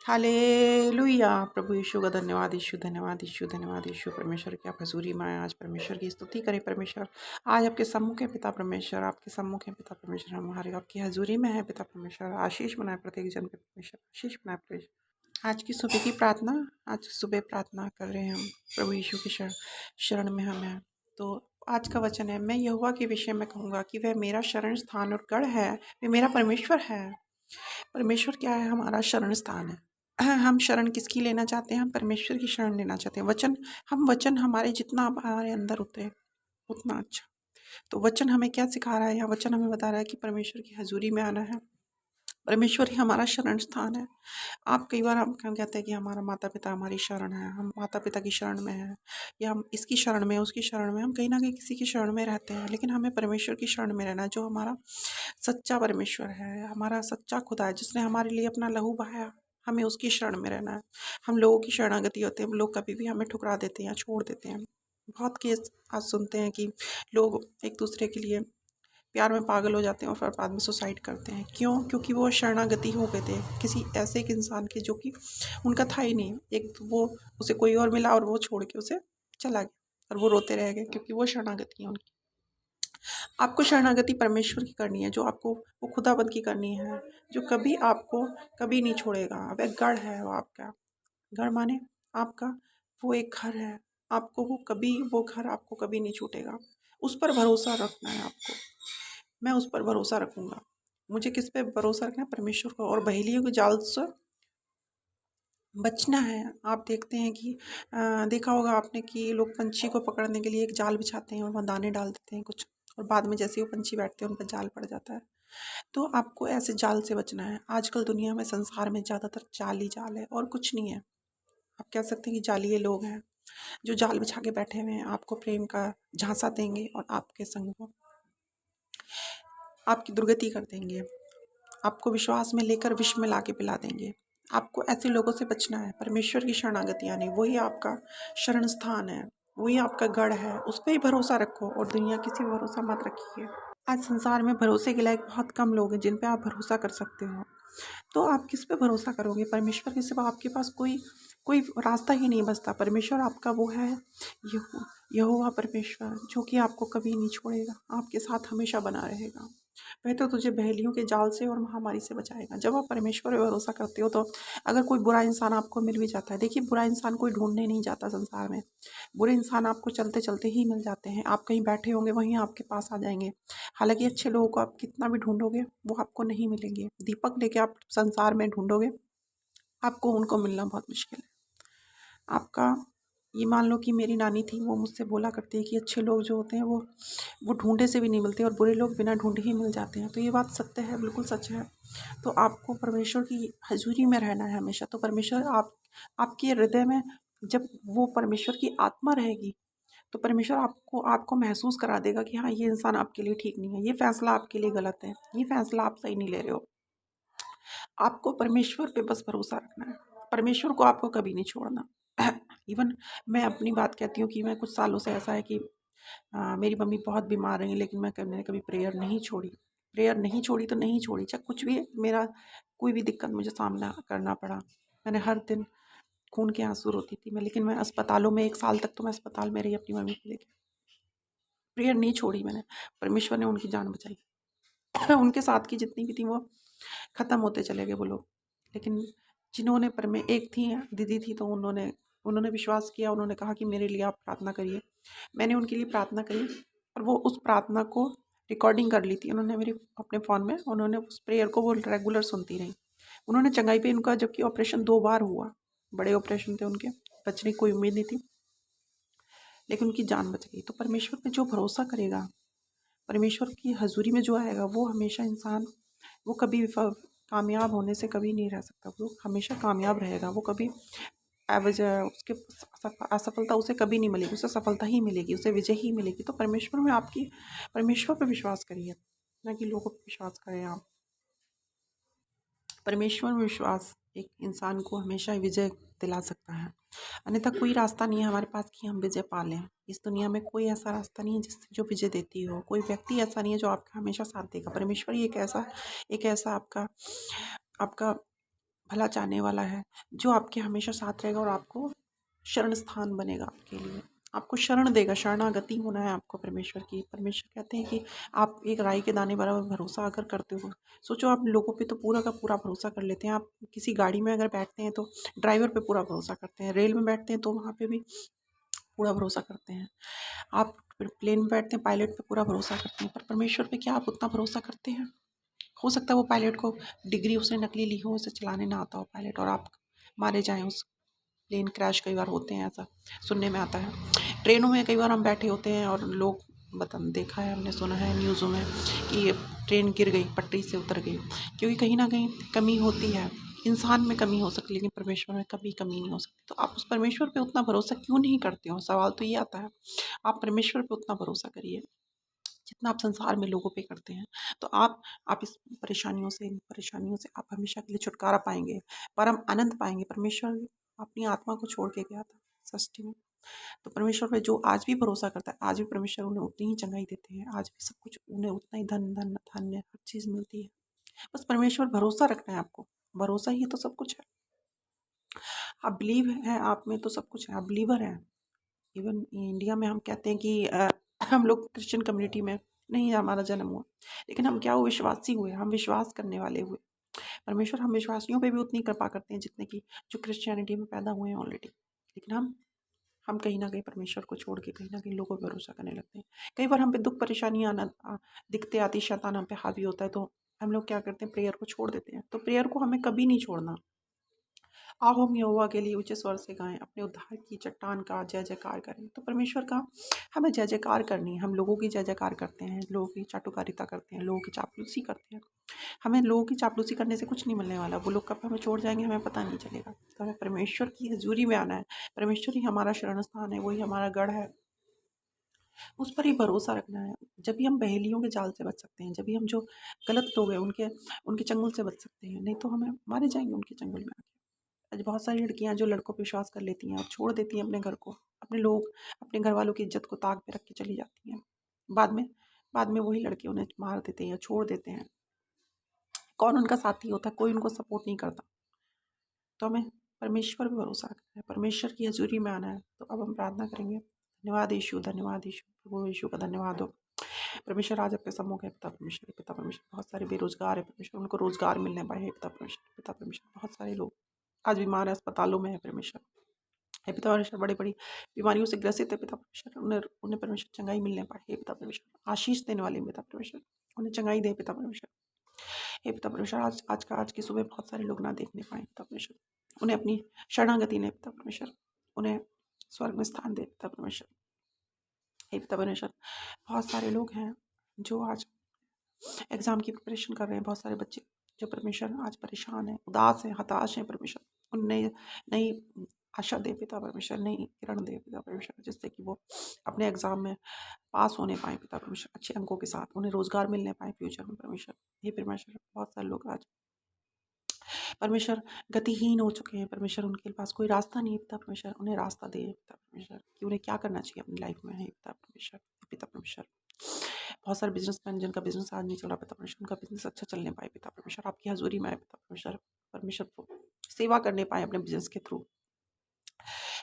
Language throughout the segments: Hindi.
हालेलुया। प्रभु यीशु का धन्यवाद यीशु, धन्यवाद यीशु, धन्यवाद यीशु। परमेश्वर की आप हजूरी में आए, आज परमेश्वर की स्तुति करें। परमेश्वर आज आपके सम्मुख है पिता परमेश्वर, आपके सम्मुख है पिता परमेश्वर, हमारे आपकी हजूरी में है पिता परमेश्वर। आशीष बनाए प्रत्येक जन पे परमेश्वर, आशीष बनाए परमेश्वर। आज की सुबह की प्रार्थना, आज सुबह प्रार्थना कर रहे हैं हम प्रभु यीशु की शरण में हम हैं। तो आज का वचन है, मैं यहोवा के विषय में कहूँगा कि वह मेरा शरण स्थान और गढ़ है, वह मेरा परमेश्वर है। परमेश्वर क्या है? हमारा शरण स्थान है। हम शरण किसकी लेना चाहते हैं? हम परमेश्वर की शरण लेना चाहते हैं। वचन हमारे जितना हमारे अंदर उतरे उतना अच्छा। तो वचन हमें क्या सिखा रहा है? यहाँ वचन हमें बता रहा है कि परमेश्वर की हजूरी में आना है। परमेश्वर ही हमारा शरण स्थान है। आप कई बार हम कहते हैं कि हमारा माता पिता हमारी शरण है, हम माता पिता की शरण में हैं, या हम इसकी शरण में, उसकी शरण में, हम कहीं ना कहीं किसी की शरण में रहते हैं। लेकिन हमें परमेश्वर की शरण में रहना है, जो हमारा सच्चा परमेश्वर है, हमारा सच्चा खुदा है, जिसने हमारे लिए अपना लहू बहाया। हमें उसकी शरण में रहना है। हम लोगों की शरणागति होते हैं, लोग कभी भी हमें ठुकरा देते हैं या छोड़ देते हैं। बहुत केस आज सुनते हैं कि लोग एक दूसरे के लिए प्यार में पागल हो जाते हैं और फिर बाद में सुसाइड करते हैं। क्यों? क्योंकि वो शरणागति हो गए थे किसी ऐसे एक इंसान के जो कि उनका था ही नहीं। एक तो वो, उसे कोई और मिला और वो छोड़ के उसे चला गया और वो रोते रह गए, क्योंकि वो शरणागति है उनकी। आपको शरणागति परमेश्वर की करनी है, जो आपको वो खुदाबंद की करनी है, जो कभी आपको कभी नहीं छोड़ेगा। वह गढ़ है, वो आपका गढ़ माने आपका वो एक घर है। आपको वो घर आपको कभी नहीं छूटेगा। उस पर भरोसा रखना है आपको। मैं उस पर भरोसा रखूंगा। मुझे किस पे भरोसा रखना है? परमेश्वर को। और बहेलियों के जाल से बचना है। आप देखते हैं कि देखा होगा आपने कि लोग पंछी को पकड़ने के लिए एक जाल बिछाते हैं और वहाँ दाने डाल देते हैं कुछ, और बाद में जैसे ही वो पंछी बैठते हैं उन पर जाल पड़ जाता है। तो आपको ऐसे जाल से बचना है। आजकल दुनिया में, संसार में ज़्यादातर जाल ही जाल है और कुछ नहीं है। आप कह सकते हैं कि जालिये लोग हैं जो जाल बिछा के बैठे हुए हैं, आपको प्रेम का झांसा देंगे और आपके संग वो आपकी दुर्गति कर देंगे। आपको विश्वास में लेकर विष में लाके पिला देंगे। आपको ऐसे लोगों से बचना है। परमेश्वर की शरणागति यानी वही आपका शरण स्थान है, वही आपका गढ़ है। उस पर ही भरोसा रखो और दुनिया किसी पे भरोसा मत रखिए। आज संसार में भरोसे के लायक बहुत कम लोग हैं जिन पे आप भरोसा कर सकते हो। तो आप किस पे भरोसा करोगे? परमेश्वर के सिवा आपके पास कोई कोई रास्ता ही नहीं बचता। परमेश्वर आपका वो है, यहोवा परमेश्वर, जो कि आपको कभी नहीं छोड़ेगा, आपके साथ हमेशा बना रहेगा। वह तो तुझे बहेलियों के जाल से और महामारी से बचाएगा। जब आप परमेश्वर पे भरोसा करते हो, तो अगर कोई बुरा इंसान आपको मिल भी जाता है, देखिए बुरा इंसान कोई ढूंढने नहीं जाता संसार में। बुरे इंसान आपको चलते चलते ही मिल जाते हैं। आप कहीं बैठे होंगे, वहीं आपके पास आ जाएंगे। हालांकि अच्छे लोगों को आप कितना भी ढूंढोगे वो आपको नहीं मिलेंगे। दीपक लेके आप संसार में ढूंढोगे, आपको उनको मिलना बहुत मुश्किल है। आपका ये मान लो कि मेरी नानी थी, वो मुझसे बोला करती है कि अच्छे लोग जो होते हैं वो ढूंढे से भी नहीं मिलते और बुरे लोग बिना ढूंढे ही मिल जाते हैं। तो ये बात सत्य है, बिल्कुल सच है। तो आपको परमेश्वर की हजूरी में रहना है हमेशा। तो परमेश्वर आपके हृदय में, जब वो परमेश्वर की आत्मा रहेगी, तो परमेश्वर आपको आपको महसूस करा देगा कि हाँ, ये इंसान आपके लिए ठीक नहीं है, ये फैसला आपके लिए गलत है, ये फैसला आप सही नहीं ले रहे हो। आपको परमेश्वर पे बस भरोसा रखना है। परमेश्वर को आपको कभी नहीं छोड़ना। इवन मैं अपनी बात कहती हूँ कि मैं कुछ सालों से ऐसा है कि मेरी मम्मी बहुत बीमार रही, लेकिन मैंने कभी प्रेयर नहीं छोड़ी। प्रेयर नहीं छोड़ी तो नहीं छोड़ी, चाहे कुछ भी मेरा कोई भी दिक्कत मुझे सामना करना पड़ा। मैंने हर दिन खून के आंसू रोती थी मैं, लेकिन मैं अस्पतालों में 1 साल तक तो मैं अस्पताल में रही अपनी मम्मी को लेकर। प्रेयर नहीं छोड़ी मैंने। परमेश्वर ने उनकी जान बचाई। उनके साथ की जितनी भी थी वो ख़त्म होते चले गए वो लोग। लेकिन जिन्होंने पर में एक थी दीदी थी, तो उन्होंने उन्होंने विश्वास किया। उन्होंने कहा कि मेरे लिए आप प्रार्थना करिए। मैंने उनके लिए प्रार्थना करी और वो उस प्रार्थना को रिकॉर्डिंग कर ली थी उन्होंने मेरे अपने फ़ोन में। उन्होंने उस प्रेयर को वो रेगुलर सुनती रही। उन्होंने चंगाई पे, उनका जबकि ऑपरेशन 2 बार हुआ, बड़े ऑपरेशन थे उनके, बचने की कोई उम्मीद नहीं थी, लेकिन उनकी जान बच गई। तो परमेश्वर पे जो भरोसा करेगा, परमेश्वर की हजूरी में जो आएगा, वो हमेशा इंसान, वो कभी कामयाब होने से कभी नहीं रह सकता। वो हमेशा कामयाब रहेगा। वो कभी एवज उसके असफलता उसे कभी नहीं मिलेगी, उसे सफलता ही मिलेगी, उसे विजय ही मिलेगी। तो परमेश्वर पर विश्वास करिए, ना कि लोगों पर विश्वास करें आप। परमेश्वर में विश्वास एक इंसान को हमेशा विजय दिला सकता है। अन्यथा कोई रास्ता नहीं है हमारे पास कि हम विजय पा लें। इस दुनिया में कोई ऐसा रास्ता नहीं है जिससे जो विजय देती हो। कोई व्यक्ति ऐसा नहीं है जो आपका हमेशा साथ देगा। परमेश्वर ही एक ऐसा आपका आपका भला चाहने वाला है, जो आपके हमेशा साथ रहेगा और आपको शरण स्थान बनेगा आपके लिए, आपको शरण देगा। शरणागति होना है आपको परमेश्वर की। परमेश्वर कहते हैं कि आप एक राई के दाने बराबर भरोसा अगर करते हो, सोचो आप लोगों पे तो पूरा का पूरा भरोसा कर लेते हैं। आप किसी गाड़ी में अगर बैठते हैं तो ड्राइवर पे पूरा भरोसा करते हैं, रेल में बैठते हैं तो वहाँ पे भी पूरा भरोसा करते हैं, आप प्लेन में बैठते हैं पायलट पे पूरा भरोसा करते हैं, पर परमेश्वर पे क्या आप उतना भरोसा करते हैं? हो सकता है वो पायलट को डिग्री उसने नकली ली हो, उसे चलाने ना आता हो पायलट, और आप मारे जाएं। उस प्लेन क्रैश कई बार होते हैं, ऐसा सुनने में आता है। ट्रेनों में कई बार हम बैठे होते हैं और लोग देखा है, हमने सुना है न्यूज़ों में कि ये ट्रेन गिर गई, पटरी से उतर गई, क्योंकि कहीं ना कहीं कमी होती है। इंसान में कमी हो सकती है लेकिन परमेश्वर में कभी कमी नहीं हो सकती। तो आप उस परमेश्वर पे उतना भरोसा क्यों नहीं करते हो? सवाल तो ये आता है। आप परमेश्वर पे उतना भरोसा करिए जितना आप संसार में लोगों पे करते हैं। तो आप इस इन परेशानियों से आप हमेशा के लिए छुटकारा पाएंगे, परम आनंद पाएंगे। परमेश्वर अपनी आत्मा को छोड़ के गया था सृष्टि में, तो परमेश्वर पे जो आज भी भरोसा करता है, आज भी परमेश्वर उन्हें उतनी ही चंगाई देते हैं, आज भी सब कुछ उन्हें उतना ही धन धन धान्य हर चीज़ मिलती है। बस परमेश्वर भरोसा रखना है आपको, भरोसा ही तो सब कुछ है। आप बिलीव है आप में तो सब कुछ है, आप बिलीवर हैं। इवन इंडिया में हम कहते हैं कि हम लोग क्रिश्चियन कम्युनिटी में नहीं हमारा जन्म हुआ, लेकिन हम क्या हुए? विश्वासी हुए, हम विश्वास करने वाले हुए। परमेश्वर हम विश्वासियों पे भी उतनी कृपा करते हैं जितने कि जो क्रिश्चियनिटी में पैदा हुए हैं ऑलरेडी। लेकिन हम कहीं ना कहीं परमेश्वर को छोड़ के कहीं ना कहीं लोगों पर भरोसा करने लगते हैं। कई बार हम पे दुख परेशानियां दिखते आती, शैतान हम पे हावी होता है, तो हम लोग क्या करते हैं? प्रेयर को छोड़ देते हैं। तो प्रेयर को हमें कभी नहीं छोड़ना। आओ हम यहोवा के लिए ऊंचे स्वर से गाएं, अपने उद्धार की चट्टान का जय जयकार करें। तो परमेश्वर का हमें जय जयकार करनी है। हम लोगों की जय जयकार करते हैं, लोगों की चाटुकारिता करते हैं, लोगों की चापलूसी करते हैं। हमें लोगों की चापलूसी करने से कुछ नहीं मिलने वाला। वो लोग कब हमें छोड़ जाएंगे हमें पता नहीं चलेगा। तो हमें परमेश्वर की हजूरी में आना है। परमेश्वर ही हमारा शरण स्थान है, वही हमारा गढ़ है, उस पर ही भरोसा रखना है। जब भी हम पहेलियों के जाल से बच सकते हैं, जब भी हम जो गलत लोग हैं उनके उनके चंगुल से बच सकते हैं, नहीं तो हमें मारे जाएंगे उनके चंगुल में आके। आज बहुत सारी लड़कियां जो लड़कों पे विश्वास कर लेती हैं और छोड़ देती हैं अपने घर को, अपने लोग, अपने घर वालों की इज्जत को ताक पे रख के चली जाती हैं। बाद में बाद में वही लड़के उन्हें मार देते हैं या छोड़ देते हैं। कौन उनका साथी होता है? कोई उनको सपोर्ट नहीं करता। तो हमें परमेश्वर पे भरोसा रखना है, परमेश्वर की हजूरी में आना है। तो अब हम प्रार्थना करेंगे। धन्यवाद यीशु, प्रभु यीशु का धन्यवाद हो। परमेश्वर आज आपके सम्मुख है पिता परमेश्वर, बहुत सारे बेरोजगार है परमेश्वर, उनको रोजगार मिलने पाए। हे पिता परमेश्वर, बहुत सारे लोग आज बीमार है, अस्पतालों में है परमेश्वर। हे पिता परमेश्वर, बड़ी बड़ी बीमारियों से ग्रसित है पिता परमेश्वर, उन्हें उन्हें परमेश्वर चंगाई मिलने पाए। हे पिता परमेश्वर, आशीष देने वाले पिता परमेश्वर, उन्हें चंगाई दे पिता परमेश्वर। हे पिता परमेश्वर, आज की सुबह बहुत सारे लोग ना देखने पाए पिता परमेश्वर, उन्हें अपनी शरणागति ने पिता परमेश्वर, उन्हें स्वर्ग में स्थान दे पिता परमेश्वर। हे पिता परमेश्वर, बहुत सारे लोग हैं जो आज एग्जाम की प्रिपरेशन कर रहे हैं, बहुत सारे बच्चे जो परमेश्वर आज परेशान हैं, उदास हैं, हताश हैं परमेश्वर, उन्हें नई आशा दे पिता परमेश्वर, नई किरण दे पिता परमेश्वर, जिससे कि वो अपने एग्जाम में पास होने पाए पिता परमेश्वर, अच्छे अंकों के साथ, उन्हें रोजगार मिलने पाए फ्यूचर में परमेश्वर। हे परमेश्वर, बहुत सारे लोग आज परमेश्वर गतिहीन हो चुके हैं परमेश्वर, उनके पास कोई रास्ता नहीं है पिता परमेश्वर, उन्हें रास्ता दे पिता परमेश्वर कि उन्हें क्या करना चाहिए अपनी लाइफ में। है पिता परमेश्वर, पिता परमेश्वर, बहुत सारे बिजनेसमैन जिनका बिजनेस आज नहीं चल रहा पिता परमेश्वर, उनका बिजनेस अच्छा चलने पाए पिता परमेश्वर, आपकी हजूरी में आए पिता परमेश्वर, परमेश्वर को सेवा करने पाए अपने बिजनेस के थ्रू।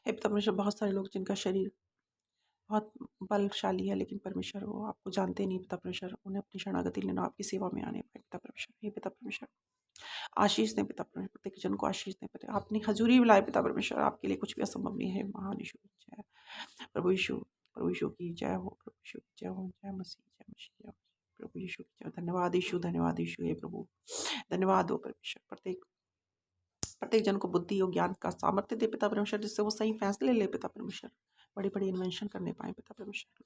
हे पिता परमेश्वर, बहुत सारे लोग जिनका शरीर बहुत बलशाली है लेकिन परमेश्वर वो आपको जानते नहीं पिता परमेश्वर, उन्हें अपनी शरणागति लेना, आपकी सेवा में आने पाए पिता परमेश्वर। हे पिता परमेश्वर, आशीष दें पिता परमेश्वर, प्रत्येक जन को आशीष दें पिता, अपनी हजूरी में लाए पिता परमेश्वर, आपके लिए कुछ भी असंभव नहीं है। महान यीशु की जय, प्रभु यीशु, प्रभु यीशु की जय हो, प्रभु यीशु की जय हो, जय मसीह, जय मसीह, जय मसीह, प्रभु यीशु की जय। धन्यवाद यीशु, हे प्रभु, धन्यवाद हो परमेश्वर। प्रत्येक प्रत्येक जन को बुद्धि और ज्ञान का सामर्थ्य दे पिता परमेश्वर, जिससे वो सही फैसले ले पिता परमेश्वर, बड़ी बड़ी इन्वेंशन करने पाए पिता परमेश्वर।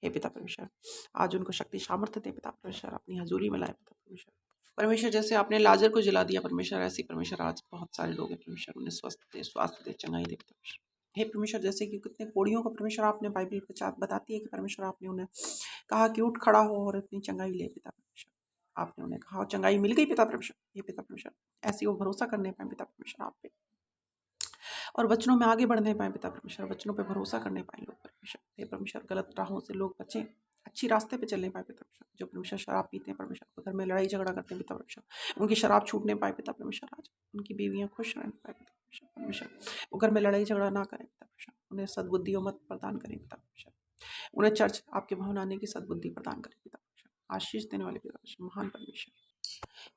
हे पिता परमेश्वर, आज उनको शक्ति सामर्थ्य दे पिता परमेश्वर, अपनी हजूरी में लाए पिता परमेश्वर। परमेश्वर, जैसे आपने लाजर को जिला दिया परमेश्वर, ऐसी परमेश्वर आज बहुत सारे लोग हैं परमेश्वर, उन्हें स्वस्थ दे, स्वास्थ्य दे, चंगाई दे परमेश्वर। हे परमेश्वर, जैसे कि कितने कोड़ियों को परमेश्वर आपने बाइबल बताती है कि परमेश्वर आपने उन्हें कहा कि उठ खड़ा हो और इतनी चंगाई ले पिता परमेश्वर, आपने उन्हें कहा चंगाई मिल गई पिता परमेश्वर। हे पिता परमेश्वर, ऐसी वो भरोसा करने पाए पिता परमेश्वर आप पे, और वचनों में आगे बढ़ने पाए पिता परमेश्वर, वचनों पे भरोसा करने पाए लोग परमेश्वर। हे परमेश्वर, गलत राहों से लोग बचें, अच्छी रास्ते पे चल नहीं पाए पिता परमेश्वर। जो परमेश्वर शराब पीते हैं परमेश्वर, घर में लड़ाई झगड़ा करते हैं पिता परमेश्वर, उनकी शराब छूट नहीं पाए पिता परमेश्वर आज। उनकी बीवियाँ खुश रह पाए पिता परमेश्वर। वो घर में लड़ाई झगड़ा ना करें पिता परमेश्वर। उन्हें सद्बुद्धि और मत प्रदान करें पिता परमेश्वर। उन्हें चर्च आपके भवन आने की सद्बुद्धि प्रदान करें पिता परमेश्वर। आशीष देने वाले पिता परमेश्वर, महान परमेश्वर।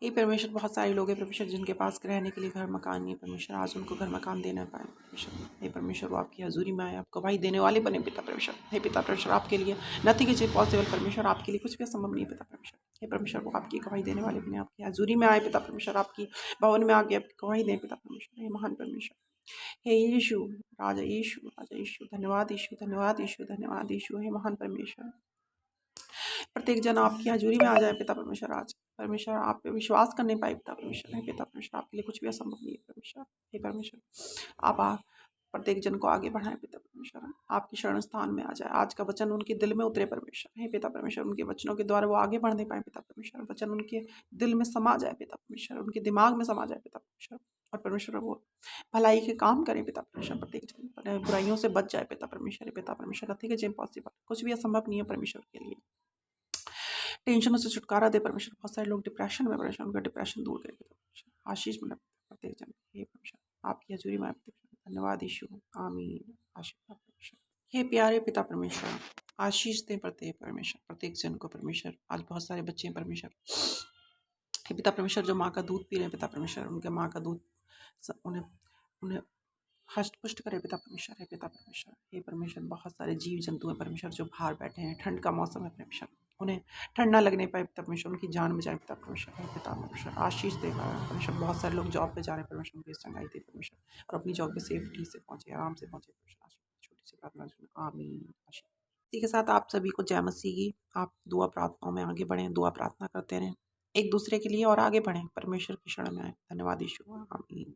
ये परमेश्वर बहुत सारे लोग हैं परमेश्वर जिनके पास रहने के लिए घर मकान नहीं है परमेश्वर, आज उनको घर मकान देना पाए परमेश्वर। हे परमेश्वर, वो आपकी हजूरी में आए, आप गवाही देने वाले बने पिता परमेश्वर। हे पिता परमेश्वर, आपके लिए नथिंग इज इम्पॉसिबल परमेश्वर, आपके लिए कुछ भी असंभव नहीं है पिता परमेश्वर। हे परमेश्वर, वो आपकी गवाही देने वाले बने, आपकी हजूरी में आए पिता परमेश्वर, आपकी भवन में आके आपकी गवाही दें पिता परमेश्वर। हे महान परमेश्वर, हे यीशु, राजा यीशु, राजा यीशु, धन्यवाद यीशु, धन्यवाद यीशु, धन्यवाद यीशु। हे महान परमेश्वर, प्रत्येक जन आपकी हजूरी में आ जाए पिता परमेश्वर आज। परमेश्वर, आप पे विश्वास करने पाए पिता परमेश्वर। हे पिता परमेश्वर, आपके लिए कुछ भी असंभव नहीं है परमेश्वर। हे परमेश्वर, आप प्रत्येक जन को आगे बढ़ाएं पिता परमेश्वर, आपके शरण स्थान में आ जाए। आज का वचन उनके दिल में उतरे परमेश्वर। हे पिता परमेश्वर, उनके वचनों के द्वारा वो आगे बढ़ने पाए पिता परमेश्वर। वचन उनके दिल में समा जाए पिता परमेश्वर, उनके दिमाग में समा जाए पिता परमेश्वर। और परमेश्वर, वो भलाई के काम करें पिता परमेश्वर, प्रत्येक जन बुराइयों से बच जाए पिता परमेश्वर। हे पिता परमेश्वर, नथिंग इज इम्पॉसिबल, कुछ भी असंभव नहीं है परमेश्वर के लिए। टेंशनों से छुटकारा दे परमेश्वर। बहुत सारे लोग डिप्रेशन में परमेश्वर, उनका डिप्रेशन दूर करे परमेश्वर। आशीष मिले प्रत्येक जन। हे परमेश्वर, आपकी हजूरी में धन्यवाद यीशु, आमीन। आशीष परमेश्वर। हे प्यारे पिता परमेश्वर, आशीष दें प्रत्येक परमेश्वर, प्रत्येक जन को परमेश्वर। आज बहुत सारे बच्चे हैं परमेश्वर, हे पिता परमेश्वर, जो माँ का दूध पी रहे हैं पिता परमेश्वर, उनके माँ का दूध उन्हें उन्हें हष्ट पुष्ट करे पिता परमेश्वर। है पिता परमेश्वर, हे परमेश्वर, बहुत सारे जीव जंतु हैं परमेश्वर जो बाहर बैठे हैं, ठंड का मौसम है परमेश्वर, उन्हें ठंड ना लगने पाए पिता परमेश्वर, उनकी जान बचाए पिता परमेश्वर। हे पिता परमेश्वर, आशीष दे परमेश्वर। बहुत सारे लोग जॉब पे जा रहे हैं परमेश्वर, उनकी संगाई दे परमेश्वर, और अपनी जॉब पे सेफ्टी से पहुंचे, आराम से पहुंचे परमेश्वर। छोटी सी प्रार्थना सुनो, आमीन। आशीष। इसी के साथ आप सभी को जय मसीह की। आप दुआ प्रार्थनाओं में आगे बढ़ें, दुआ प्रार्थना करते रहें एक दूसरे के लिए और आगे बढ़ें, परमेश्वर की शरण में आए। धन्यवाद यीशु, आमीन।